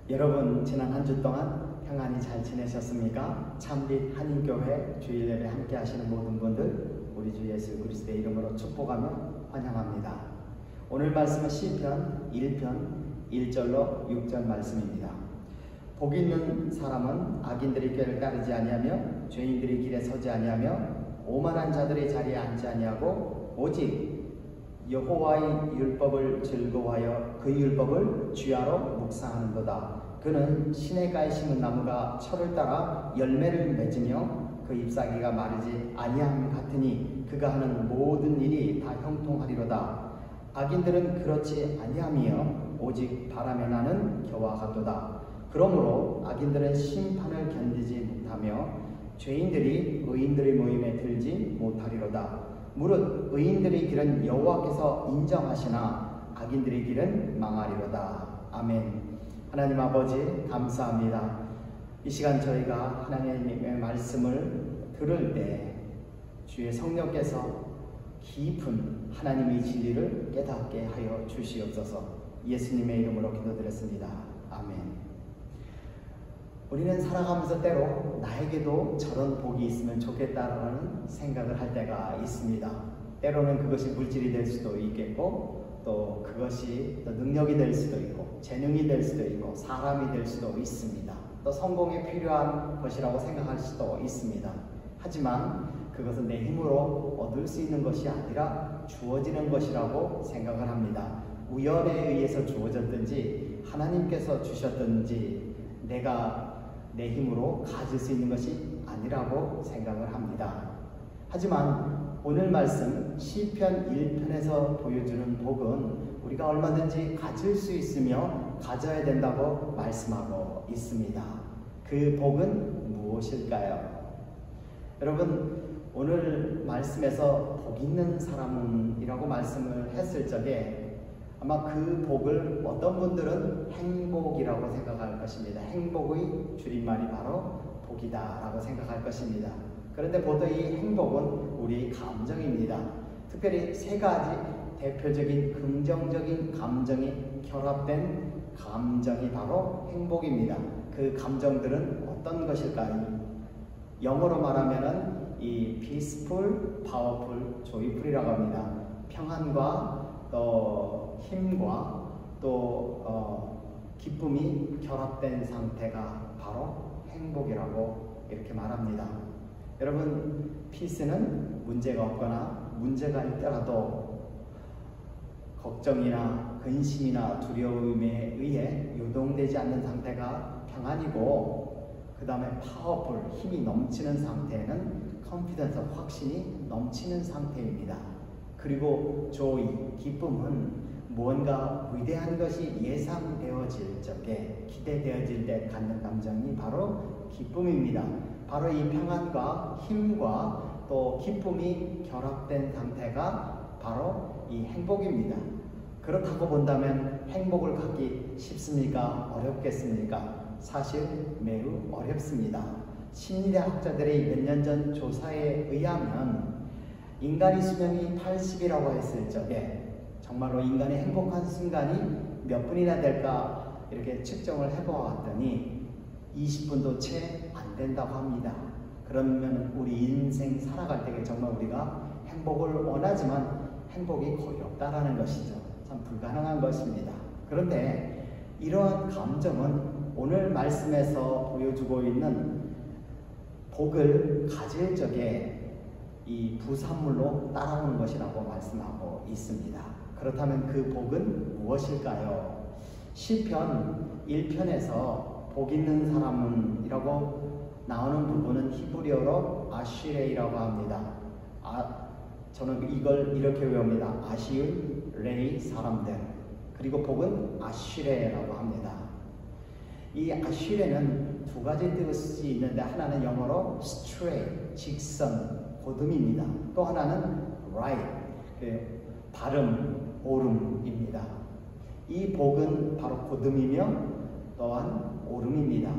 여러분 지난 한 주 동안 평안히 잘 지내셨습니까? 참빛 한인교회 주일 예배 함께 하시는 모든 분들 우리 주 예수 그리스도의 이름으로 축복하며 환영합니다. 오늘 말씀은 시편 1편 1절로 6절 말씀입니다. 복 있는 사람은 악인들의 꾀를 따르지 아니하며 죄인들의 길에 서지 아니하며 오만한 자들의 자리에 앉지 아니하고 오직 여호와의 율법을 즐거워하여 그 율법을 주야로 묵상하는도다. 그는 시냇가에 심은 나무가 철을 따라 열매를 맺으며 그 잎사귀가 마르지 아니함 같으니 그가 하는 모든 일이 다 형통하리로다. 악인들은 그렇지 아니하며 오직 바람에 나는 겨와 같도다. 그러므로 악인들은 심판을 견디지 못하며 죄인들이 의인들의 모임에 들지 못하리로다. 무릇 의인들의 길은 여호와께서 인정하시나 악인들의 길은 망하리로다. 아멘. 하나님 아버지 감사합니다. 이 시간 저희가 하나님의 말씀을 들을 때 주의 성령께서 깊은 하나님의 진리를 깨닫게 하여 주시옵소서. 예수님의 이름으로 기도드렸습니다. 아멘. 우리는 살아가면서 때로 나에게도 저런 복이 있으면 좋겠다라는 생각을 할 때가 있습니다. 때로는 그것이 물질이 될 수도 있겠고, 또 그것이 또 능력이 될 수도 있고, 재능이 될 수도 있고, 사람이 될 수도 있습니다. 또 성공에 필요한 것이라고 생각할 수도 있습니다. 하지만 그것은 내 힘으로 얻을 수 있는 것이 아니라 주어지는 것이라고 생각을 합니다. 우연에 의해서 주어졌든지 하나님께서 주셨든지 내가 내 힘으로 가질 수 있는 것이 아니라고 생각을 합니다. 하지만 오늘 말씀 시편 1편에서 보여주는 복은 우리가 얼마든지 가질 수 있으며 가져야 된다고 말씀하고 있습니다. 그 복은 무엇일까요? 여러분, 오늘 말씀에서 복 있는 사람이라고 말씀을 했을 적에 아마 그 복을 어떤 분들은 행복이라고 생각할 것입니다. 행복의 줄임말이 바로 복이다 라고 생각할 것입니다. 그런데 보통 이 행복은 우리 감정입니다. 특별히 세 가지 대표적인 긍정적인 감정이 결합된 감정이 바로 행복입니다. 그 감정들은 어떤 것일까요? 영어로 말하면은 이 peaceful, powerful, joyful이라고 합니다. 평안과 또 힘과 또 기쁨이 결합된 상태가 바로 행복이라고 이렇게 말합니다. 여러분, peace는 문제가 없거나 문제가 있더라도 걱정이나 근심이나 두려움에 의해 요동되지 않는 상태가 평안이고, 그 다음에 파워풀, 힘이 넘치는 상태는 컨피던스, 확신이 넘치는 상태입니다. 그리고 조이, 기쁨은 무언가 위대한 것이 예상되어질 적에, 기대되어질 때 갖는 감정이 바로 기쁨입니다. 바로 이 평안과 힘과 또 기쁨이 결합된 상태가 바로 이 행복입니다. 그렇다고 본다면 행복을 갖기 쉽습니까? 어렵겠습니까? 사실 매우 어렵습니다. 심리학자들의 몇 년 전 조사에 의하면 인간의 수명이 80이라고 했을 적에 정말로 인간의 행복한 순간이 몇 분이나 될까 이렇게 측정을 해보았더니 20분도 채 안 된다고 합니다. 그러면 우리 인생 살아갈 때 정말 우리가 행복을 원하지만 행복이 거의 없다라는 것이죠. 참 불가능한 것입니다. 그런데 이러한 감정은 오늘 말씀에서 보여주고 있는 복을 가질 적에 이 부산물로 따라오는 것이라고 말씀하고 있습니다. 그렇다면 그 복은 무엇일까요? 시편 1편에서 복 있는 사람은 이라고 나오는 부분은 히브리어로 아쉬레이라고 합니다. 저는 이걸 이렇게 외웁니다. 아시울 레이 사람들. 그리고 복은 아쉬레라고 합니다. 이 아쉬레는 두 가지 뜻이 있는데, 하나는 영어로 straight, 직선, 고듬입니다. 또 하나는 right, 발음, 오름입니다. 이 복은 바로 고듬이며 또한 오름입니다.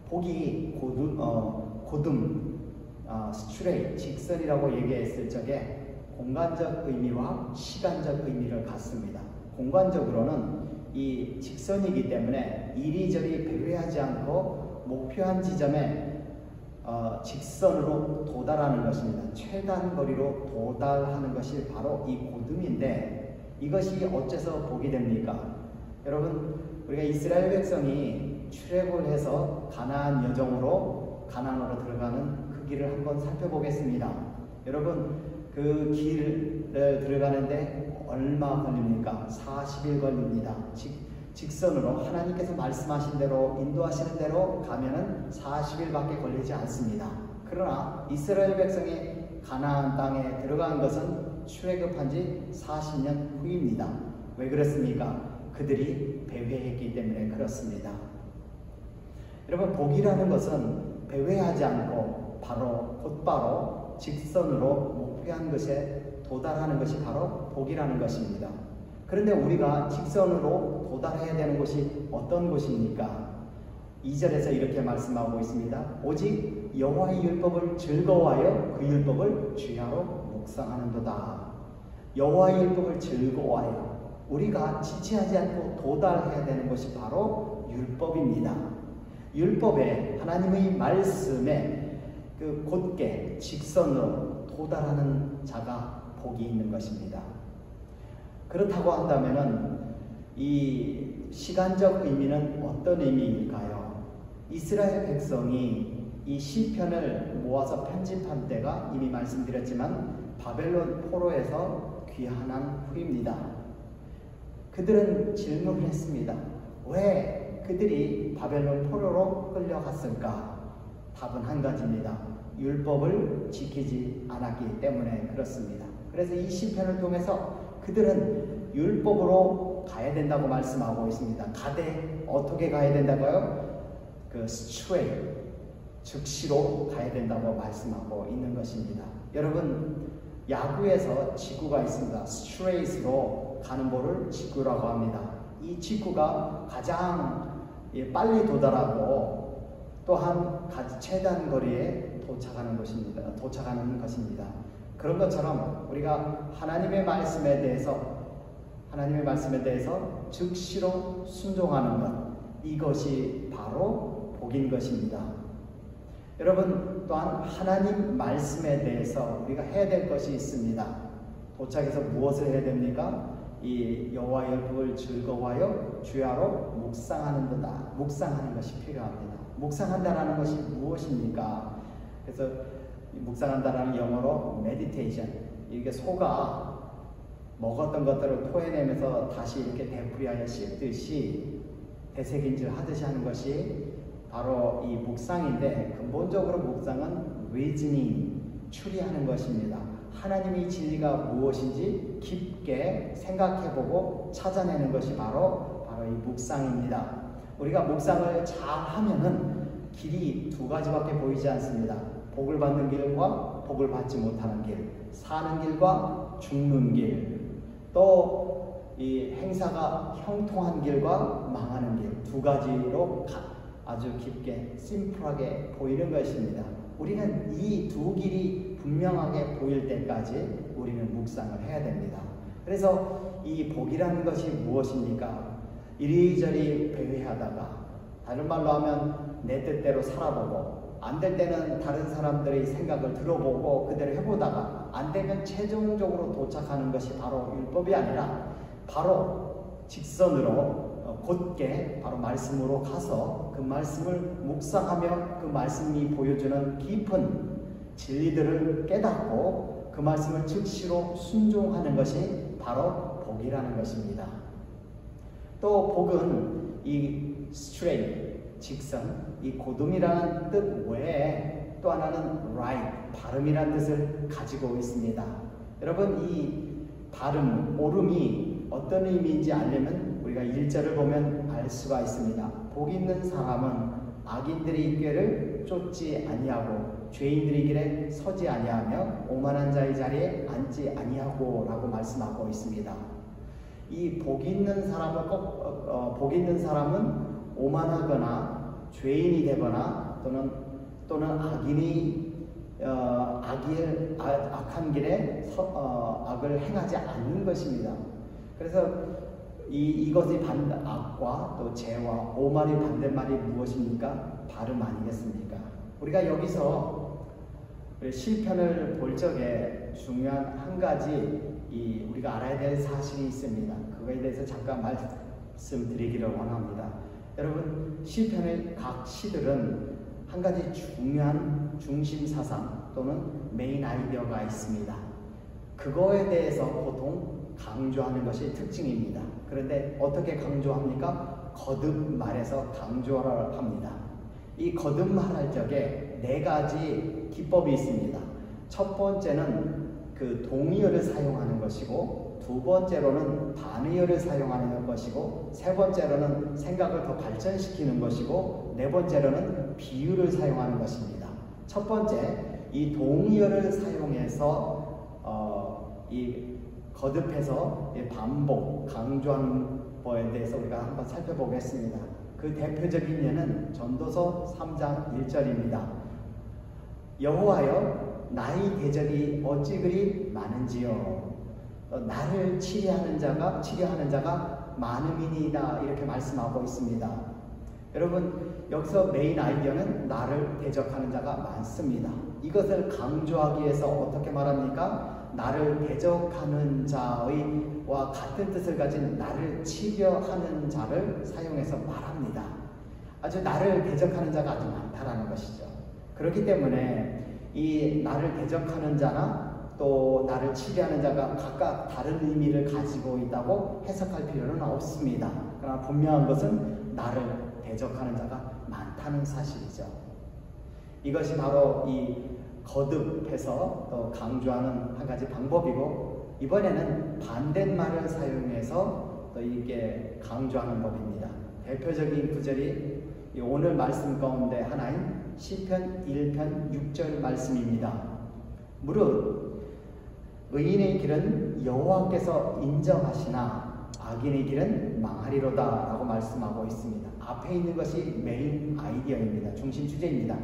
복이 고듬, straight, 직선이라고 얘기했을 적에 공간적 의미와 시간적 의미를 갖습니다. 공간적으로는 이 직선이기 때문에 이리저리 배회하지 않고 목표한 지점에 직선으로 도달하는 것입니다. 최단 거리로 도달하는 것이 바로 이 고듬인데, 이것이 어째서 복이 됩니까? 여러분, 우리가 이스라엘 백성이 출애굽을 해서 가나안 여정으로 가나안으로 들어가는 그 길을 한번 살펴보겠습니다. 여러분, 그 길을 들어가는데 얼마 걸립니까? 40일 걸립니다. 직선으로 하나님께서 말씀하신 대로, 인도하시는 대로 가면은 40일밖에 걸리지 않습니다. 그러나 이스라엘 백성이 가나안 땅에 들어간 것은 출애굽한 지 40년 후입니다. 왜 그렇습니까? 그들이 배회했기 때문에 그렇습니다. 여러분, 복이라는 것은 배회하지 않고 곧바로 직선으로 목표한 것에 도달하는 것이 바로 복이라는 것입니다. 그런데 우리가 직선으로 도달해야 되는 곳이 어떤 곳입니까? 2절에서 이렇게 말씀하고 있습니다. 오직 여호와의 율법을 즐거워하여 그 율법을 주야로 묵상하는도다. 여호와의 율법을 즐거워하여 우리가 지체하지 않고 도달해야 되는 것이 바로 율법입니다. 율법에 하나님의 말씀에 곧게 직선으로 도달하는 자가 복이 있는 것입니다. 그렇다고 한다면은 이 시간적 의미는 어떤 의미일까요? 이스라엘 백성이 이 시편을 모아서 편집한 때가 이미 말씀드렸지만 바벨론 포로에서 귀환한 후입니다. 그들은 질문을 했습니다. 왜 그들이 바벨론 포로로 끌려갔을까? 답은 한 가지입니다. 율법을 지키지 않았기 때문에 그렇습니다. 그래서 이 시편을 통해서 그들은 율법으로 가야 된다고 말씀하고 있습니다. 가되 어떻게 가야 된다고요? straight, 즉시로 가야 된다고 말씀하고 있는 것입니다. 여러분, 야구에서 직구가 있습니다. straight로 가는 볼을 직구라고 합니다. 이 직구가 가장 빨리 도달하고 또한 최단 거리에 도착하는 것입니다. 그런 것처럼 우리가 하나님의 말씀에 대해서 즉시로 순종하는 것, 이것이 바로 복인 것입니다. 여러분, 또한 하나님 말씀에 대해서 우리가 해야 될 것이 있습니다. 도착해서 무엇을 해야 됩니까? 이 여호와의 율법을 즐거워하여 주야로 묵상하는도다. 묵상하는 것이 필요합니다. 묵상한다라는 것이 무엇입니까? 그래서 묵상한다라는 영어로 meditation. 이게 소가 먹었던 것들을 토해내면서 다시 이렇게 되풀이하여 씹듯이 되새김질 하듯이 하는 것이 바로 이 묵상인데, 근본적으로 묵상은 reasoning, 추리하는 것입니다. 하나님의 진리가 무엇인지 깊게 생각해보고 찾아내는 것이 바로 이 묵상입니다. 우리가 묵상을 잘 하면은 길이 두 가지밖에 보이지 않습니다. 복을 받는 길과 복을 받지 못하는 길, 사는 길과 죽는 길, 또 이 행사가 형통한 길과 망하는 길, 두 가지로 아주 깊게 심플하게 보이는 것입니다. 우리는 이 두 길이 분명하게 보일 때까지 우리는 묵상을 해야 됩니다. 그래서 이 복이라는 것이 무엇입니까? 이리저리 배회하다가, 다른 말로 하면 내 뜻대로 살아보고, 안 될 때는 다른 사람들의 생각을 들어보고 그대로 해보다가 안 되면 최종적으로 도착하는 것이 바로 율법이 아니라 바로 직선으로 곧게 바로 말씀으로 가서 그 말씀을 묵상하며 그 말씀이 보여주는 깊은 진리들을 깨닫고 그 말씀을 즉시로 순종하는 것이 바로 복이라는 것입니다. 또 복은 이 straight, 직선, 이 고dum이라는 뜻 외에 또 하나는 right, 발음이라는 뜻을 가지고 있습니다. 여러분, 이 발음, 오름이 어떤 의미인지 알려면 우리가 1절을 보면 알 수가 있습니다. 복 있는 사람은 악인들의 꾀를 쫓지 아니하고 죄인들의 길에 서지 아니하며 오만한 자의 자리에 앉지 아니하고 라고 말씀하고 있습니다. 이 복 있는 사람은 복 있는 사람은 오만하거나 죄인이 되거나 또는 악한 길에 악을 행하지 않는 것입니다. 그래서 이것의 악과 또 죄와 오만의 반대말이 무엇입니까? 발음 아니겠습니까? 우리가 여기서 시편을 볼 적에 중요한 한 가지 우리가 알아야 될 사실이 있습니다. 그거에 대해서 잠깐 말씀드리기를 원합니다. 여러분, 시편의 각 시들은 한 가지 중요한 중심 사상 또는 메인 아이디어가 있습니다. 그거에 대해서 보통 강조하는 것이 특징입니다. 그런데 어떻게 강조합니까? 거듭말해서 강조를 합니다. 이 거듭말할 적에 4가지 기법이 있습니다. 첫 번째는 그 동의어를 사용하는 것이고, 두 번째로는 반의어를 사용하는 것이고, 세 번째로는 생각을 더 발전시키는 것이고, 네 번째로는 비유를 사용하는 것입니다. 첫 번째, 이 동의어를 사용해서 거듭해서 반복, 강조하는 거에 대해서 우리가 한번 살펴보겠습니다. 그 대표적인 예는 전도서 3장 1절입니다. 여호와여, 나의 대적이 어찌 그리 많은지요. 나를 치려하는 자가 많음이니이다, 이렇게 말씀하고 있습니다. 여러분, 여기서 메인 아이디어는 나를 대적하는 자가 많습니다. 이것을 강조하기 위해서 어떻게 말합니까? 나를 대적하는 자와 같은 뜻을 가진 나를 치려하는 자를 사용해서 말합니다. 아주 나를 대적하는 자가 아주 많다라는 것이죠. 그렇기 때문에 이 나를 대적하는 자나 또 나를 치려하는 자가 각각 다른 의미를 가지고 있다고 해석할 필요는 없습니다. 그러나 분명한 것은 나를 대적하는 자가 많다는 사실이죠. 이것이 바로 이 거듭해서 또 강조하는 한 가지 방법이고, 이번에는 반대말을 사용해서 또 이게 강조하는 법입니다. 대표적인 구절이 오늘 말씀 가운데 하나인 시편 1편 6절 말씀입니다. 무릇 의인의 길은 여호와께서 인정하시나 악인의 길은 망하리로다 라고 말씀하고 있습니다. 앞에 있는 것이 메인 아이디어입니다. 중심 주제입니다.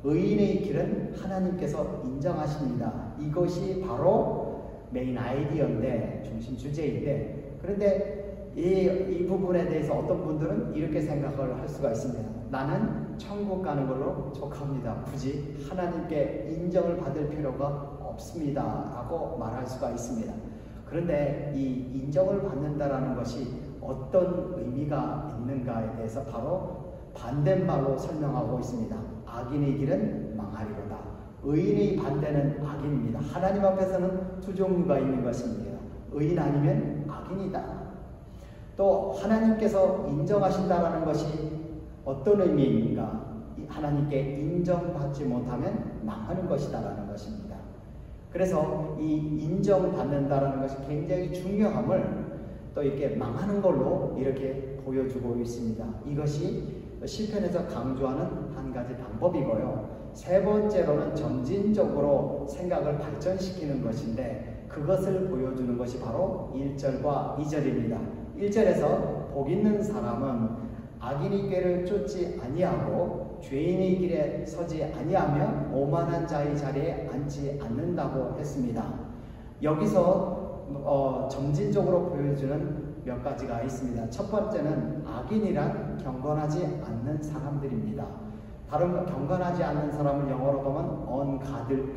의인의 길은 하나님께서 인정하십니다. 이것이 바로 메인 아이디어인데, 중심 주제인데, 그런데 이 부분에 대해서 어떤 분들은 이렇게 생각을 할 수가 있습니다. 나는 천국 가는 걸로 족합니다. 굳이 하나님께 인정을 받을 필요가 없습니다 라고 말할 수가 있습니다. 그런데 이 인정을 받는다라는 것이 어떤 의미가 있는가에 대해서 바로 반대말로 설명하고 있습니다. 악인의 길은 망하리로다. 의인의 반대는 악인입니다. 하나님 앞에서는 두 종류가 있는 것입니다. 의인 아니면 악인이다. 또 하나님께서 인정하신다라는 것이 어떤 의미입니까? 하나님께 인정받지 못하면 망하는 것이다라는 것입니다. 그래서 이 인정받는다라는 것이 굉장히 중요함을 또 이렇게 망하는 걸로 이렇게 보여주고 있습니다. 이것이 시편에서 강조하는 한 가지 방법이고요. 세 번째로는 점진적으로 생각을 발전시키는 것인데, 그것을 보여주는 것이 바로 1절과 2절입니다. 1절에서 복 있는 사람은 악인의 꾀를 쫓지 아니하고 죄인의 길에 서지 아니하며 오만한 자의 자리에 앉지 않는다고 했습니다. 여기서 점진적으로 보여주는 몇 가지가 있습니다. 첫 번째는 악인이란 경건하지 않는 사람들입니다. 다른 경건하지 않는 사람을 영어로 보면 ungodly,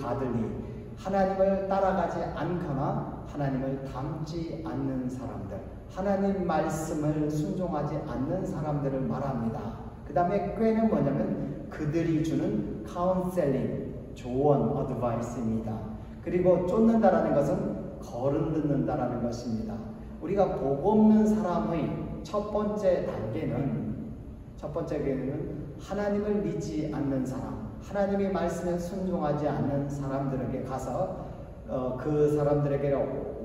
하나님을 따라가지 않거나 하나님을 닮지 않는 사람들, 하나님 말씀을 순종하지 않는 사람들을 말합니다. 그 다음에 꾀는 뭐냐면 그들이 주는 카운셀링, 조언, 어드바이스입니다. 그리고 쫓는다라는 것은 거른 듣는다라는 것입니다. 우리가 복 없는 사람의 첫 번째 단계는 하나님을 믿지 않는 사람, 하나님의 말씀에 순종하지 않는 사람들에게 가서 그 사람들에게로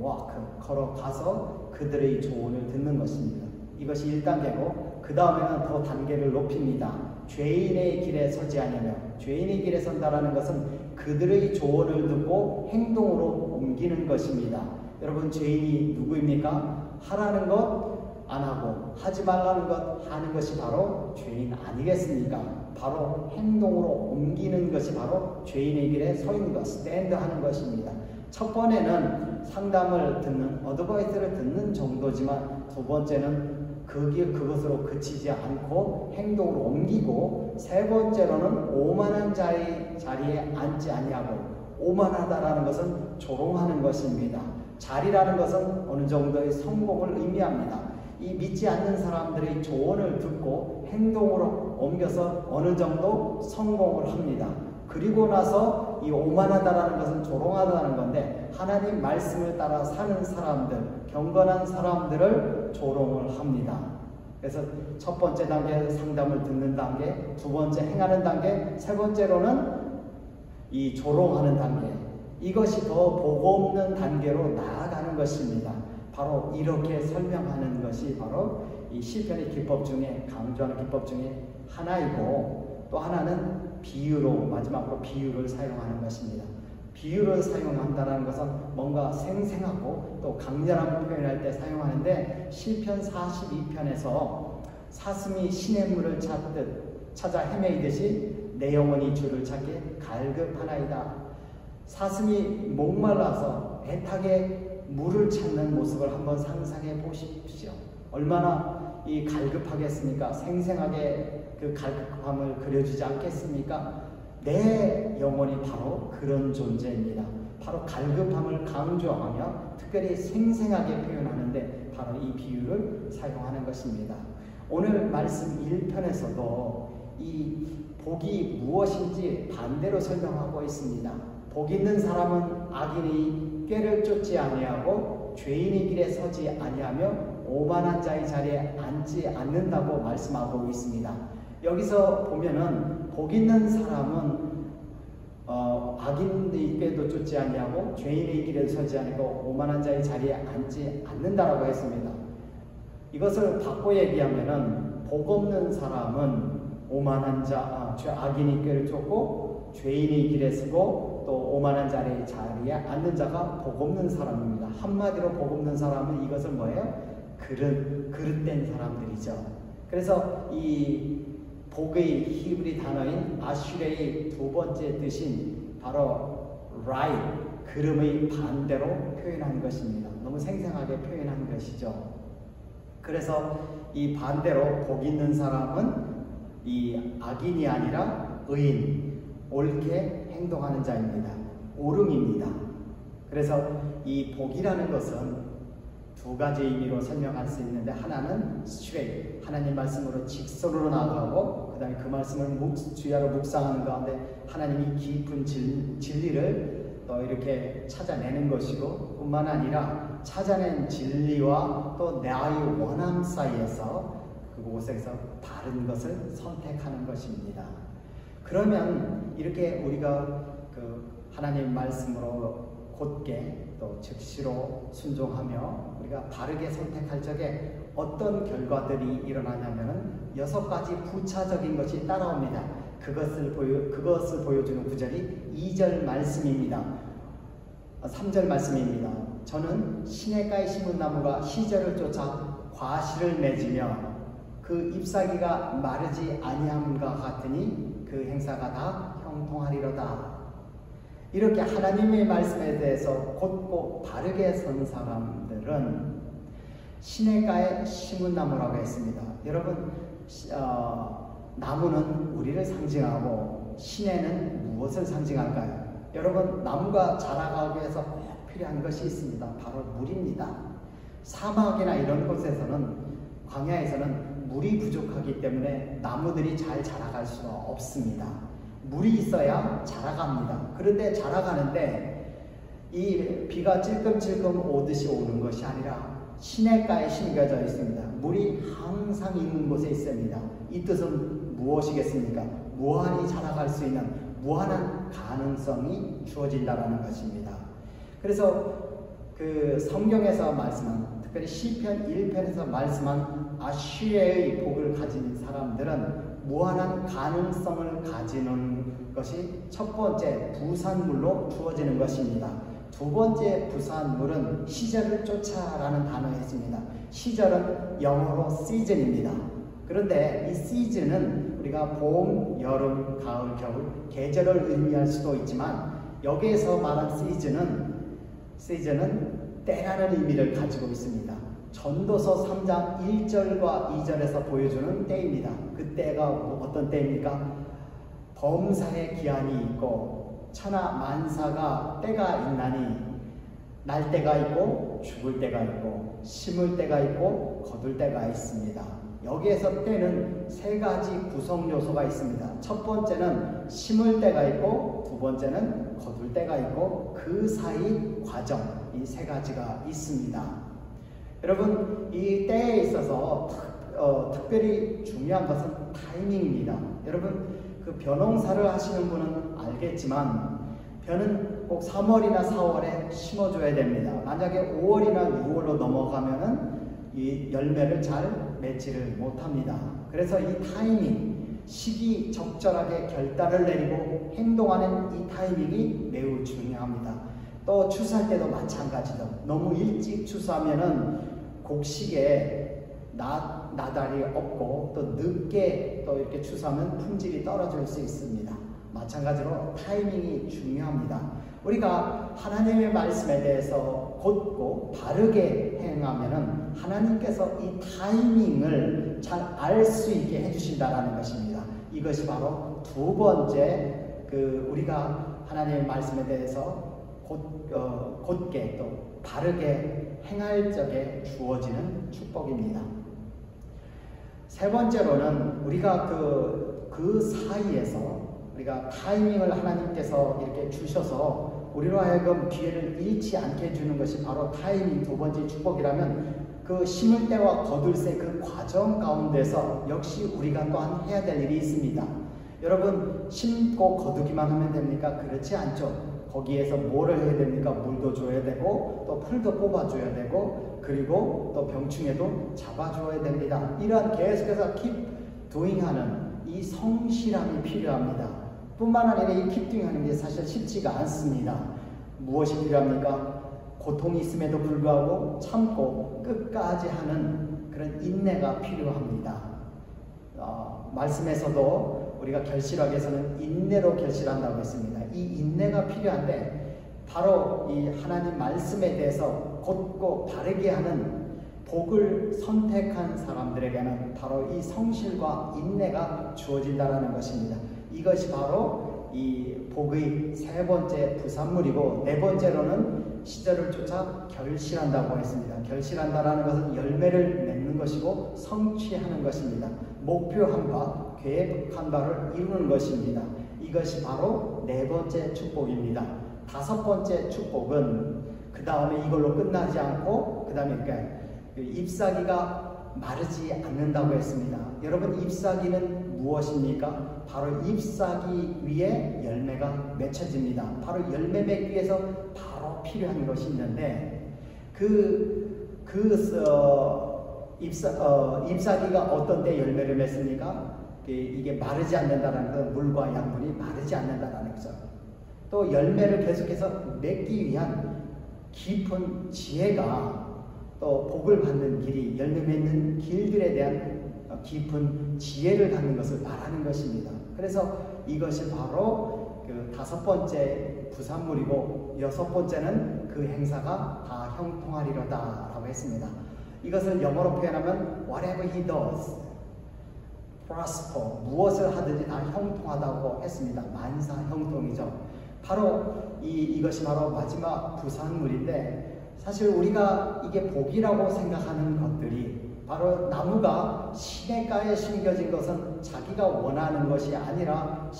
걸어가서 그들의 조언을 듣는 것입니다. 이것이 1단계고, 그 다음에는 더 단계를 높입니다. 죄인의 길에 서지 아니하며, 죄인의 길에 선다라는 것은 그들의 조언을 듣고 행동으로 옮기는 것입니다. 여러분, 죄인이 누구입니까? 하라는 것 안 하고 하지 말라는 것 하는 것이 바로 죄인 아니겠습니까? 바로 행동으로 옮기는 것이 바로 죄인의 길에 서 있는 것, 스탠드 하는 것입니다. 첫 번에는 상담을 듣는, 어드바이스를 듣는 정도지만, 두 번째는 그것으로 그치지 않고 행동으로 옮기고, 세 번째로는 오만한 자의 자리에 앉지 아니하고, 오만하다라는 것은 조롱하는 것입니다. 자리라는 것은 어느 정도의 성공을 의미합니다. 이 믿지 않는 사람들의 조언을 듣고 행동으로 옮겨서 어느 정도 성공을 합니다. 그리고 나서 이 오만하다라는 것은 조롱하다는 건데, 하나님 말씀을 따라 사는 사람들, 경건한 사람들을 조롱을 합니다. 그래서 첫 번째 단계 상담을 듣는 단계, 두 번째 행하는 단계, 세 번째로는 이 조롱하는 단계, 이것이 더 복 없는 단계로 나아가는 것입니다. 바로 이렇게 설명하는 것이 바로 이 시편의 기법 중에, 강조하는 기법 중에 하나이고, 또 하나는 비유로, 마지막으로 비유를 사용하는 것입니다. 비유를 사용한다는 것은 뭔가 생생하고 또 강렬한 표현할 때 사용하는데, 시편 42편에서 사슴이 시냇물을 찾아 헤매이듯이 내 영혼이 주를 찾게 갈급하나이다. 사슴이 목말라서 애타게 물을 찾는 모습을 한번 상상해 보십시오. 얼마나 이 갈급하겠습니까? 생생하게 그 갈급함을 그려주지 않겠습니까? 내 영혼이 바로 그런 존재입니다. 바로 갈급함을 강조하며 특별히 생생하게 표현하는데 바로 이 비유를 사용하는 것입니다. 오늘 말씀 1편에서도 이 복이 무엇인지 반대로 설명하고 있습니다. 복 있는 사람은 악인이 꾀를 쫓지 아니하고 죄인의 길에 서지 아니하며 오만한 자의 자리에 앉지 않는다고 말씀하고 있습니다. 여기서 보면은 복 있는 사람은 악인의 꾀도 쫓지 아니하고 죄인의 길에 서지 아니고 오만한 자의 자리에 앉지 않는다라고 했습니다. 이것을 바꿔 얘기하면은 복 없는 사람은 오만한 악인의 꾀를 쫓고 죄인의 길에 서고 또 오만한 자리에 앉는 자가 복 없는 사람입니다. 한마디로 복 없는 사람은 이것을 뭐예요? 그릇된 사람들이죠. 그래서 이 복의 히브리 단어인 아슈레의 두 번째 뜻인 바로 right, 그름의 반대로 표현한 것입니다. 너무 생생하게 표현한 것이죠. 그래서 이 반대로 복 있는 사람은 이 악인이 아니라 의인, 옳게 행동하는 자입니다. 옳음입니다. 그래서 이 복이라는 것은 두 가지 의미로 설명할 수 있는데, 하나는 straight, 하나님 말씀으로 직선으로 나아가고, 그 다음에 그 말씀을 주야로 묵상하는 가운데 하나님이 깊은 진리를 또 이렇게 찾아내는 것이고, 뿐만 아니라 찾아낸 진리와 또 나의 원함 사이에서 그곳에서 바른 것을 선택하는 것입니다. 그러면 이렇게 우리가 그 하나님 말씀으로 곧게 또 즉시로 순종하며 우리가 바르게 선택할 적에 어떤 결과들이 일어나냐면은 6가지 부차적인 것이 따라옵니다. 그것을 보여주는 구절이 2절 말씀입니다. 3절 말씀입니다. 저는 시냇가에 심은 나무가 시절을 쫓아 과실을 맺으며 그 잎사귀가 마르지 아니함과 같으니 그 행사가 다 형통하리로다. 이렇게 하나님의 말씀에 대해서 곧고 바르게 선 사람들은 시냇가에 심은 나무라고 했습니다. 여러분, 나무는 우리를 상징하고 시내는 무엇을 상징할까요? 여러분, 나무가 자라가기 위해서 꼭 필요한 것이 있습니다. 바로 물입니다. 사막이나 이런 곳에서는, 광야에서는 물이 부족하기 때문에 나무들이 잘 자라갈 수가 없습니다. 물이 있어야 자라갑니다. 그런데 자라가는데 이 비가 찔끔찔끔 오듯이 오는 것이 아니라 시냇가에 심겨져 있습니다. 물이 항상 있는 곳에 있습니다. 이 뜻은 무엇이겠습니까? 무한히 자라갈 수 있는 무한한 가능성이 주어진다는 것입니다. 그래서 그 성경에서 말씀한, 특별히 시편 1편에서 말씀한 아슈레의 복을 가진 사람들은 무한한 가능성을 가지는 것이 첫 번째 부산물로 주어지는 것입니다. 두 번째 부산물은 시절을 쫓아라는 단어였습니다. 시절은 영어로 season입니다. 그런데 이 season은 우리가 봄, 여름, 가을, 겨울 계절을 의미할 수도 있지만, 여기에서 말한 season은 때라는 의미를 가지고 있습니다. 전도서 3장 1절과 2절에서 보여주는 때입니다. 그 때가 어떤 때입니까? 범사에 기한이 있고 천하 만사가 때가 있나니, 날 때가 있고 죽을 때가 있고 심을 때가 있고 거둘 때가 있습니다. 여기에서 때는 3가지 구성 요소가 있습니다. 첫 번째는 심을 때가 있고, 두 번째는 거둘 때가 있고, 그 사이 과정, 이 3가지가 있습니다. 여러분, 이 때에 있어서 특별히 중요한 것은 타이밍입니다. 여러분, 그 벼농사를 하시는 분은 알겠지만 벼는 꼭 3월이나 4월에 심어줘야 됩니다. 만약에 5월이나 6월로 넘어가면은 이 열매를 잘 맺지를 못합니다. 그래서 이 타이밍, 시기 적절하게 결단을 내리고 행동하는 이 타이밍이 매우 중요합니다. 또 추수할 때도 마찬가지죠. 너무 일찍 추수하면은 곡식에 나달이 없고, 또 늦게 또 이렇게 추수하면 품질이 떨어질 수 있습니다. 마찬가지로 타이밍이 중요합니다. 우리가 하나님의 말씀에 대해서 곧고 바르게 행하면은 하나님께서 이 타이밍을 잘 알 수 있게 해주신다라는 것입니다. 이것이 바로 두 번째 우리가 하나님의 말씀에 대해서 곧게 또 바르게 행할 적에 주어지는 축복입니다. 세 번째로는 우리가 그 사이에서 우리가 타이밍을 하나님께서 이렇게 주셔서 우리로 하여금 기회를 잃지 않게 해주는 것이 바로 타이밍 두 번째 축복이라면 그 심을 때와 거둘 때 그 과정 가운데서 역시 우리가 또한 해야 될 일이 있습니다. 여러분 심고 거두기만 하면 됩니까? 그렇지 않죠. 거기에서 뭐를 해야 됩니까? 물도 줘야 되고 또 풀도 뽑아줘야 되고 그리고 또 병충해도 잡아줘야 됩니다. 이러한 계속해서 keep doing 하는 이 성실함이 필요합니다. 뿐만 아니라 이 keep doing 하는 게 사실 쉽지가 않습니다. 무엇이 필요합니까? 고통이 있음에도 불구하고 참고 끝까지 하는 그런 인내가 필요합니다. 말씀에서도 우리가 결실학에서는 인내로 결실한다고 했습니다. 이 인내가 필요한데 바로 이 하나님 말씀에 대해서 곧고 바르게 하는 복을 선택한 사람들에게는 바로 이 성실과 인내가 주어진다는 것입니다. 이것이 바로 이 복의 세 번째 부산물이고 네 번째로는 시절을 쫓아 결실한다고 했습니다. 결실한다라는 것은 열매를 맺는 것이고 성취하는 것입니다. 목표한 바, 계획한 바를 이루는 것입니다. 이것이 바로 네 번째 축복입니다. 다섯 번째 축복은 그 다음에 이걸로 끝나지 않고 그 다음에 잎사귀가 마르지 않는다고 했습니다. 여러분 잎사귀는 무엇입니까? 바로 잎사귀 위에 열매가 맺혀집니다. 바로 열매 맺기 위해서 바로 필요한 것이 있는데 잎사귀가 어떤 때 열매를 맺습니까? 이게 마르지 않는다는 것, 물과 양분이 마르지 않는다는 거죠. 또 열매를 계속해서 맺기 위한 깊은 지혜가 또 복을 받는 길이 열매 맺는 길들에 대한 깊은 지혜를 갖는 것을 말하는 것입니다. 그래서 이것이 바로 그 다섯 번째 부산물이고 여섯 번째는 그 행사가 다 형통하리로다 라고 했습니다. 이것을 영어로 표현하면 whatever he does prosper, 무엇을 하든지 다 형통하다고 했습니다. 만사 형통이죠. 바로 이것이 바로 마지막 부산물인데 사실 우리가 이게 복이라고 생각하는 것들이 바로 나무가 시냇가에 심겨진 것은 자기가 원하는 것이 아니라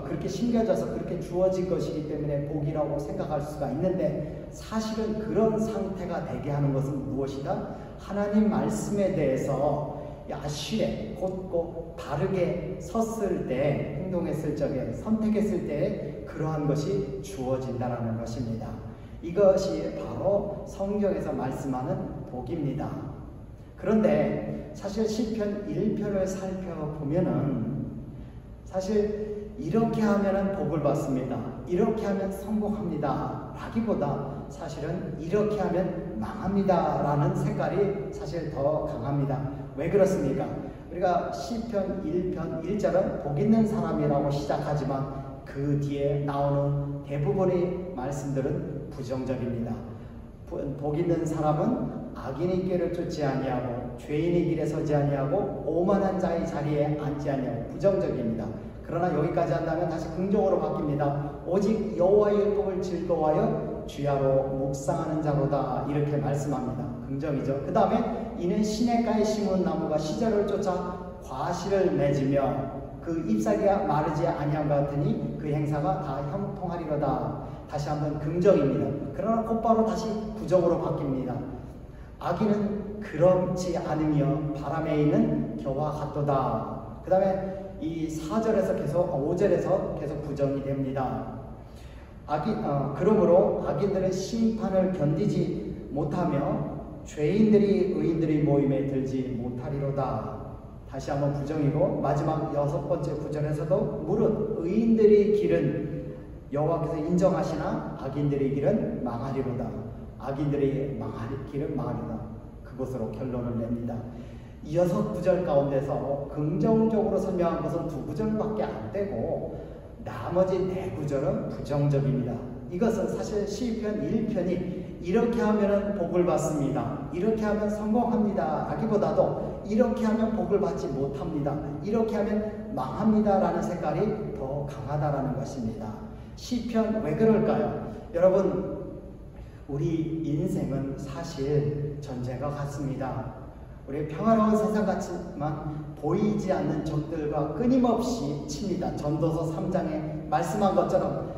그렇게 심겨져서 그렇게 주어진 것이기 때문에 복이라고 생각할 수가 있는데 사실은 그런 상태가 되게 하는 것은 무엇이다? 하나님 말씀에 대해서 야실에 곧고 바르게 섰을 때 행동했을 적에 선택했을 때 그러한 것이 주어진다는 것입니다. 이것이 바로 성경에서 말씀하는 복입니다. 그런데 사실 시편 1편을 살펴보면은 사실 이렇게 하면은 복을 받습니다. 이렇게 하면 성공합니다. 라기보다 사실은 이렇게 하면 망합니다. 라는 색깔이 사실 더 강합니다. 왜 그렇습니까? 우리가 시편 1편 1절은 복 있는 사람이라고 시작하지만 그 뒤에 나오는 대부분의 말씀들은 부정적입니다. 복 있는 사람은 악인의 길을 쫓지 아니하고 죄인의 길에 서지 아니하고 오만한 자의 자리에 앉지 아니하고 부정적입니다. 그러나 여기까지 한다면 다시 긍정으로 바뀝니다. 오직 여호와의 율법을 즐거워하여 주야로 묵상하는 자로다 이렇게 말씀합니다. 긍정이죠. 그 다음에 이는 시냇가에 심은 나무가 시절을 쫓아 과실을 맺으며 그 잎사귀가 마르지 아니함 같으니 그 행사가 다 형통하리로다. 다시 한번 긍정입니다. 그러나 곧바로 다시 부정으로 바뀝니다. 악인은 그렇지 않으며 바람에 있는 겨와 같도다. 그 다음에 이 4절에서 계속 5절에서 계속 부정이 됩니다. 그러므로 악인들은 심판을 견디지 못하며 죄인들이 의인들의 모임에 들지 못하리로다. 다시 한번 부정이고 마지막 여섯 번째 구절에서도 무릇 의인들의 길은 여호와께서 인정하시나 악인들의 길은 망하리로다. 악인들의 길은 망하리로다. 그것으로 결론을 냅니다. 이 여섯 구절 가운데서 긍정적으로 설명한 것은 두 구절밖에 안 되고 나머지 네 구절은 부정적입니다. 이것은 사실 시편 1편이 이렇게 하면 복을 받습니다, 이렇게 하면 성공합니다 라기보다도 이렇게 하면 복을 받지 못합니다, 이렇게 하면 망합니다 라는 색깔이 더 강하다라는 것입니다. 시편 왜 그럴까요? 여러분, 우리 인생은 사실 전쟁과 같습니다. 우리 평화로운 세상 같지만 보이지 않는 적들과 끊임없이 칩니다. 전도서 3장에 말씀한 것처럼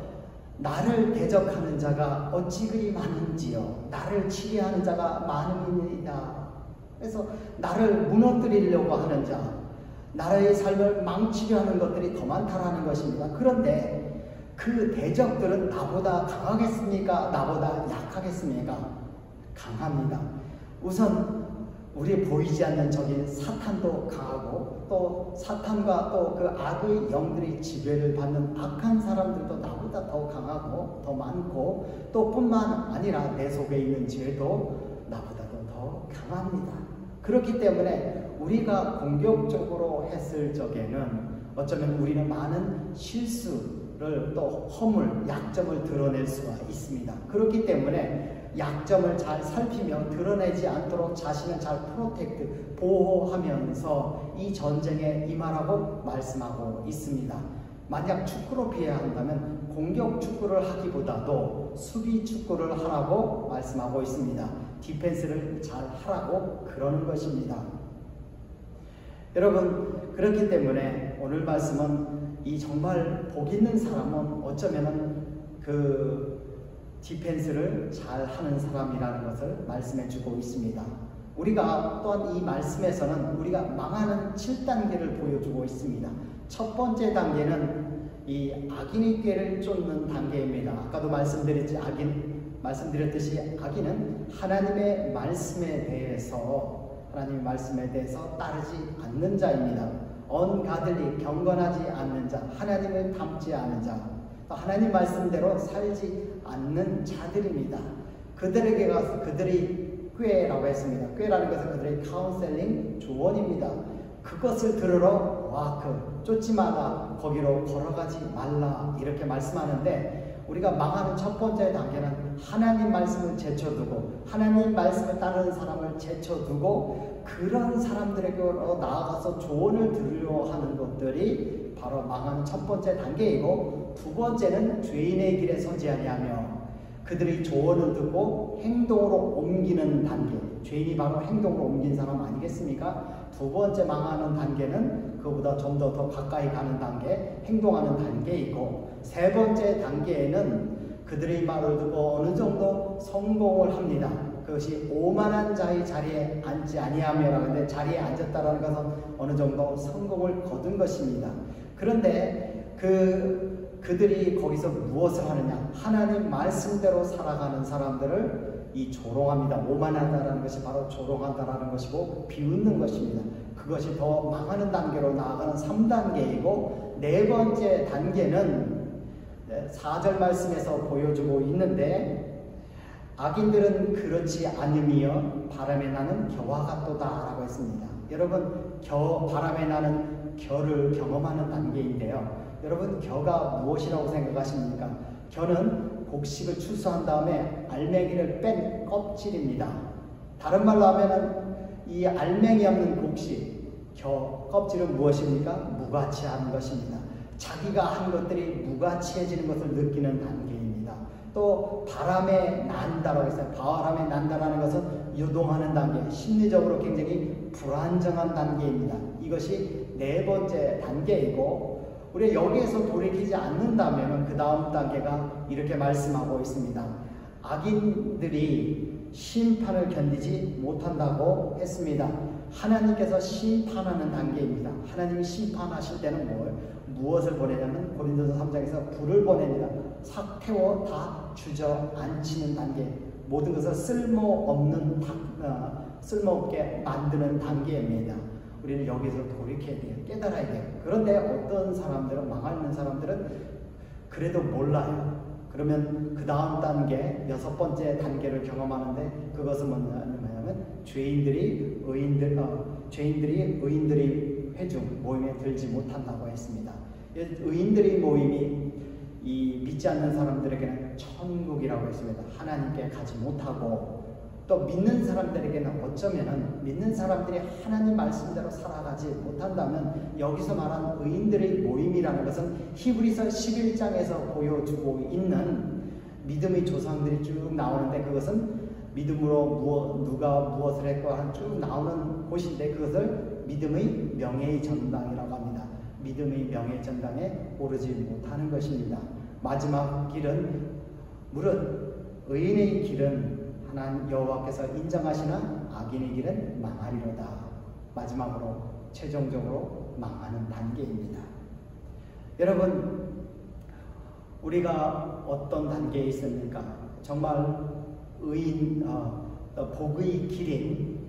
나를 대적하는 자가 어찌 그리 많은지요, 나를 치리하는 자가 많음이니이다. 그래서 나를 무너뜨리려고 하는 자, 나라의 삶을 망치려 하는 것들이 더 많다라는 것입니다. 그런데 그 대적들은 나보다 강하겠습니까? 나보다 약하겠습니까? 강합니다. 우선 우리 보이지 않는 적인 사탄도 강하고, 또 사탄과 또 그 악의 영들이 지배를 받는 악한 사람들도 나보다 더 강하고 더 많고, 또 뿐만 아니라 내 속에 있는 죄도 나보다도 더 강합니다. 그렇기 때문에 우리가 공격적으로 했을 적에는 어쩌면 우리는 많은 실수를, 또 허물, 약점을 드러낼 수가 있습니다. 그렇기 때문에 약점을 잘 살피며 드러내지 않도록 자신을 잘 프로텍트, 보호하면서 이 전쟁에 임하라고 말씀하고 있습니다. 만약 축구로 피해야 한다면 공격 축구를 하기보다도 수비 축구를 하라고 말씀하고 있습니다. 디펜스를 잘 하라고 그러는 것입니다. 여러분, 그렇기 때문에 오늘 말씀은 이 정말 복 있는 사람은 어쩌면은 그 디펜스를 잘 하는 사람이라는 것을 말씀해 주고 있습니다. 우리가 또한 이 말씀에서는 우리가 망하는 7단계를 보여주고 있습니다. 첫 번째 단계는 이 악인의 꾀를 쫓는 단계입니다. 아까도 말씀드렸듯이 악인은 하나님의 말씀에 대해서 따르지 않는 자입니다. 언가들리 경건하지 않는 자, 하나님을 닮지 않은 자, 또 하나님 말씀대로 살지 않는 자들입니다. 그들에게 가서 그들이 꾀라고 했습니다. 꾀라는 것은 그들의 카운셀링 조언입니다. 그것을 들으러 쫓지 마라, 거기로 걸어가지 말라, 이렇게 말씀하는데, 우리가 망하는 첫 번째 단계는 하나님 말씀을 제쳐두고, 하나님 말씀을 따르는 사람을 제쳐두고 그런 사람들에게로 나아가서 조언을 들으려 하는 것들이 바로 망하는 첫 번째 단계이고, 두 번째는 죄인의 길에 서지 아니하며 그들의 조언을 듣고 행동으로 옮기는 단계. 죄인이 바로 행동으로 옮긴 사람 아니겠습니까? 두 번째 망하는 단계는 그보다 좀 더 가까이 가는 단계, 행동하는 단계이고, 세 번째 단계에는 그들의 말을 듣고 어느 정도 성공을 합니다. 그것이 오만한 자의 자리에 앉지 아니하며라. 근데 자리에 앉았다라는 것은 어느 정도 성공을 거둔 것입니다. 그런데 그들이 거기서 무엇을 하느냐? 하나님 말씀대로 살아가는 사람들을 조롱합니다. 오만하다라는 것이 바로 조롱한다라는 것이고 비웃는 것입니다. 그것이 더 망하는 단계로 나아가는 3단계이고, 네 번째 단계는 4절 말씀에서 보여주고 있는데, 악인들은 그렇지 않으며 바람에 나는 겨와 같도다 라고 했습니다. 여러분, 바람에 나는 겨를 경험하는 단계인데요. 여러분, 겨가 무엇이라고 생각하십니까? 겨는 곡식을 추수한 다음에 알맹이를 뺀 껍질입니다. 다른 말로 하면은 이 알맹이 없는 곡식, 껍질은 무엇입니까? 무가치한 것입니다. 자기가 한 것들이 무가치해지는 것을 느끼는 단계입니다. 또 바람에 난다라고 했어요. 바람에 난다라는 것은 유동하는 단계, 심리적으로 굉장히 불안정한 단계입니다. 이것이 네 번째 단계이고, 우리가 여기에서 돌이키지 않는다면 그 다음 단계가 이렇게 말씀하고 있습니다. 악인들이 심판을 견디지 못한다고 했습니다. 하나님께서 심판하는 단계입니다. 하나님이 심판하실 때는 무엇을 보내냐면 고린도서 3장에서 불을 보냅니다. 싹 태워 다 주저앉히는 단계, 모든 것을 쓸모없게 만드는 단계입니다. 우리는 여기서 돌이켜야 돼요. 깨달아야 돼요. 그런데 어떤 사람들은, 망하는 사람들은 그래도 몰라요. 그러면 그 다음 단계, 6번째 단계를 경험하는데, 그것은 뭐냐면 죄인들이 의인들의 회중 모임에 들지 못한다고 했습니다. 의인들의 모임이 이 믿지 않는 사람들에게는 천국이라고 했습니다. 하나님께 가지 못하고, 또 믿는 사람들에게는 어쩌면은 믿는 사람들이 하나님 말씀대로 살아가지 못한다면 여기서 말한 의인들의 모임이라는 것은 히브리서 11장에서 보여주고 있는 믿음의 조상들이 쭉 나오는데, 그것은 믿음으로 누가 무엇을 했고 쭉 나오는 곳인데, 그것을 믿음의 명예의 전당이라고 합니다. 믿음의 명예의 전당에 오르지 못하는 것입니다. 마지막 길은 무릇 의인의 길은 하나님 여호와께서 인정하시나 악인의 길은 망하리로다. 마지막으로 최종적으로 망하는 단계입니다. 여러분, 우리가 어떤 단계에 있습니까? 정말 의인, 복의 길인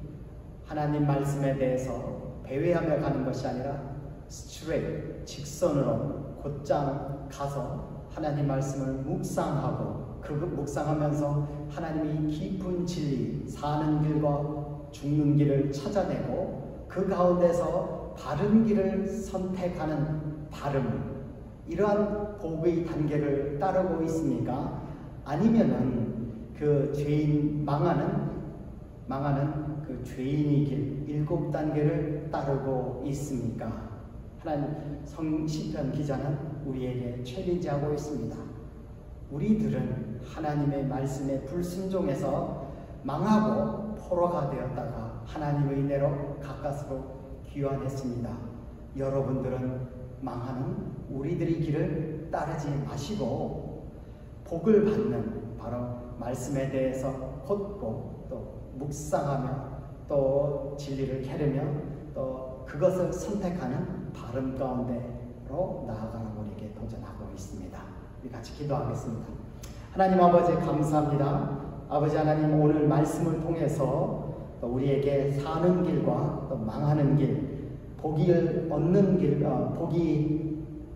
하나님 말씀에 대해서 배회하며 가는 것이 아니라 스트레이트, 직선으로 곧장 가서 하나님 말씀을 묵상하고, 그 묵상하면서 하나님이 깊은 진리, 사는 길과 죽는 길을 찾아내고 그 가운데서 바른 길을 선택하는 바름, 이러한 복의 단계를 따르고 있습니까? 아니면은 그 죄인 망하는 그 죄인의 길 7단계를 따르고 있습니까? 하나님 시편 기자는 우리에게 챌린지하고 있습니다. 우리들은 하나님의 말씀에 불순종해서 망하고 포로가 되었다가 하나님의 은혜로 가까스로 귀환했습니다. 여러분들은 망하는 우리들의 길을 따르지 마시고 복을 받는 바로 말씀에 대해서 곧고 또 묵상하며 또 진리를 캐르며 또 그것을 선택하는 바른 가운데로 나아가는 우리에게 도전하고 있습니다. 우리 같이 기도하겠습니다. 하나님 아버지 감사합니다. 아버지 하나님, 오늘 말씀을 통해서 또 우리에게 사는 길과 또 망하는 길, 복을 얻는 길,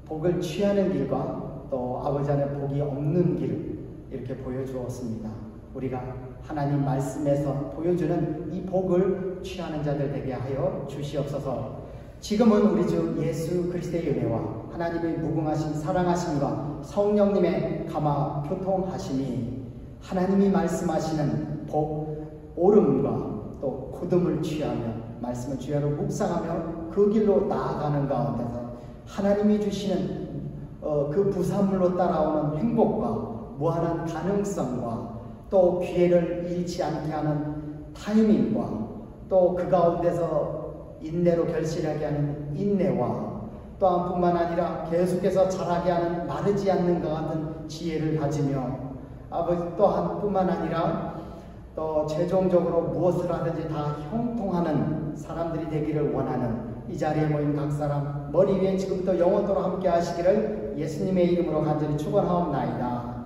복을 취하는 길과 또 아버지 하나님 복이 없는 길, 이렇게 보여주었습니다. 우리가 하나님 말씀에서 보여주는 이 복을 취하는 자들 되게 하여 주시옵소서. 지금은 우리 주 예수 그리스도의 은혜와 하나님의 무궁하신 사랑하심과 성령님의 감화 교통하심이 하나님이 말씀하시는 복, 옳음과 또 굳음을 취하며 말씀을 주야로 묵상하며 그 길로 나아가는 가운데서 하나님이 주시는 그 부산물로 따라오는 행복과 무한한 가능성과 또 기회를 잃지 않게 하는 타이밍과 또 그 가운데서 인내로 결실하게 하는 인내와 또한 뿐만 아니라 계속해서 자라게 하는 마르지 않는 것 같은 지혜를 가지며 아버지 또한 뿐만 아니라 또 최종적으로 무엇을 하든지 다 형통하는 사람들이 되기를 원하는 이 자리에 모인 각 사람 머리 위에 지금부터 영원토록 함께 하시기를 예수님의 이름으로 간절히 축원하옵나이다.